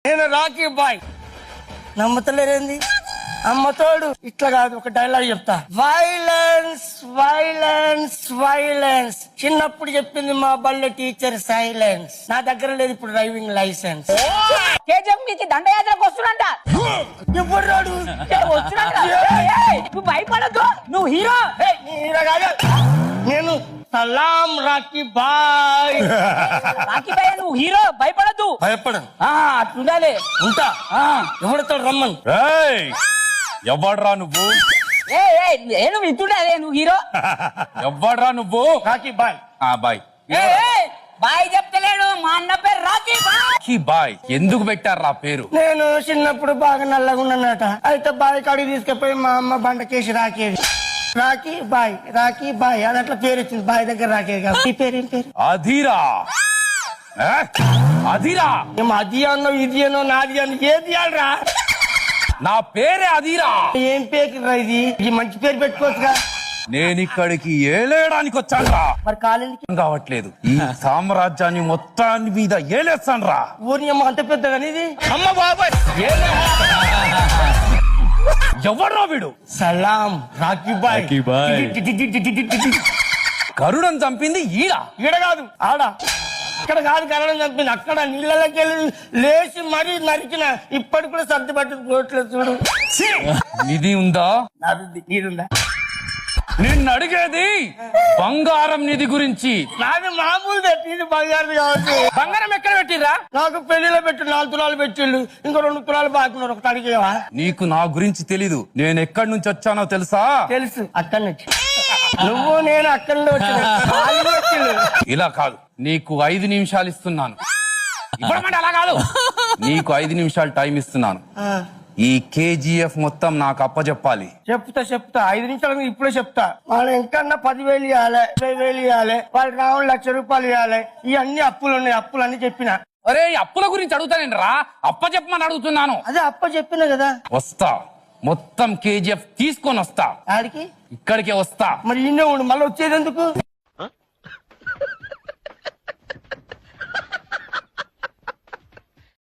నేను Rocky bye. నమ్మతలేరేంది? అమ్మతోడు ఇట్లా కాదు, ఒక డైలాగ్ చెప్తా. Violence violence violence. చిన్నప్పుడు చెప్పింది మా బల్లె టీచర్ సైలెన్స్. నా దగ్గర లేదు ఇప్పుడు డ్రైవింగ్ లైసెన్స్. కేజీఎఫ్ మీకు దండయాత్రకు వస్తున్నంట. ఇప్పుడు రాడు వస్తున్నంట. నువ్వు భయపడద్దు, నువ్వు హీరో. హీరో కాదు, నేను సలాం రాకీ బాయ్. రాకీ బాయ్ నువ్వు హీరో, భయపడద్దు. భయపడను, అట్లుండాలి. ఉంటా. ఎవరితో రమ్మను. ఎవ్వడ్రా నువ్వు? నువ్వు ఇంటుండాలి, నువ్వు హీరో. ఎవ్వడ్రా నువ్వు? రాకీ బాయ్. బాయ్. బాయ్ చెప్తలేడు, మా అన్న పేరు రాకీ బాయ్. రాకీ బాయ్ ఎందుకు పెట్టారా పేరు? నేను చిన్నప్పుడు బాగా నల్లగా ఉన్నానట. అయితే బాయ్ కాడికి తీసుకుపోయి మా అమ్మ బండకేసి రాకేది. రాకీ బాయ్ రాకీ బాయ్ అని అట్లా పేరు వచ్చింది. బాయ్ దగ్గర రాకేది కాదు. ఈ పేరు ఏం పేరు? అధీరా. అధీరా. ఏం అది అన్నో ఇది అన్నో నాది అన్న ఏది అనరా? నా పేరే అధీరా. ఏం పేరు రా ఇది? ఈ మంచి పేరు పెట్టుకోవచ్చుగా. నేను ఇక్కడికి ఏలేయడానికి వచ్చానురా. మరి కాలేజీకి కావట్లేదు. ఈ సామ్రాజ్యాన్ని మొత్తాన్ని మీద ఏలేస్తాను రా. ఊరి అమ్మ అంత పెద్దగా ఇది. అమ్మ బాబాయ్, ఎవడ్రా వీడు? సలాం రాకీ బాయ్. రాకీ బాయ్. గరుడని చంపింది ఈడ. ఈడ కాదు, ఆడ. ఇక్కడ కాదు కరణం చంపింది, అక్కడ నీళ్ళకి వెళ్ళి లేచి మరీ నరికిన. ఇప్పటికి కూడా సర్ది పట్టుకు పోవట్లేదు చూడు. నిధి ఉందా? నాది నీరుందా? నిన్ను అడిగేది బంగారం నిధి గురించి. నాది మామూలు ఇది బంగారు కావచ్చు. బంగారం ఎక్కడ పెట్టిరా? నాకు పెళ్లిలో పెట్టు 4 తులాలు పెట్టిండు, ఇంకో 2 తులాలు బాకున్నారు. ఒకటి అడిగేవా? నీకు నా గురించి తెలీదు. నేను ఎక్కడి నుంచి వచ్చానో తెలుసా? తెలుసు, అక్కడి నుంచి. నువ్వు నేను అక్కడి నుంచి వచ్చిండు. ఇలా కాదు, నీకు 5 నిమిషాలు ఇస్తున్నాను. ఇవ్వడమంటే అలా కాదు, నీకు 5 నిమిషాలు టైం ఇస్తున్నాను. ఈ కేజీఎఫ్ మొత్తం నాకు అప్పచెప్పాలి. చెప్తా 5 నిమిషాలు ఇప్పుడే చెప్తా. వాళ్ళు ఎంకన్నా 10,000 ఇవ్వాలి, 20,000 ఇవ్వాలి, వాళ్ళకి రావాలి 1,00,000 రూపాయలు ఇవ్వాలి. ఇవన్నీ అప్పులు ఉన్నాయి, అప్పులు అన్ని చెప్పిన. అరే అప్పుల గురించి అడుగుతానేంటి రా, అప్పచెప్పమని అడుగుతున్నాను. అదే చెప్పిన కదా. వస్తా, మొత్తం కేజీఎఫ్ తీసుకొని వస్తా. ఆడికి ఇక్కడికే వస్తా. మరి ఇన్నే ఉండు, మళ్ళీ వచ్చేది ఎందుకు?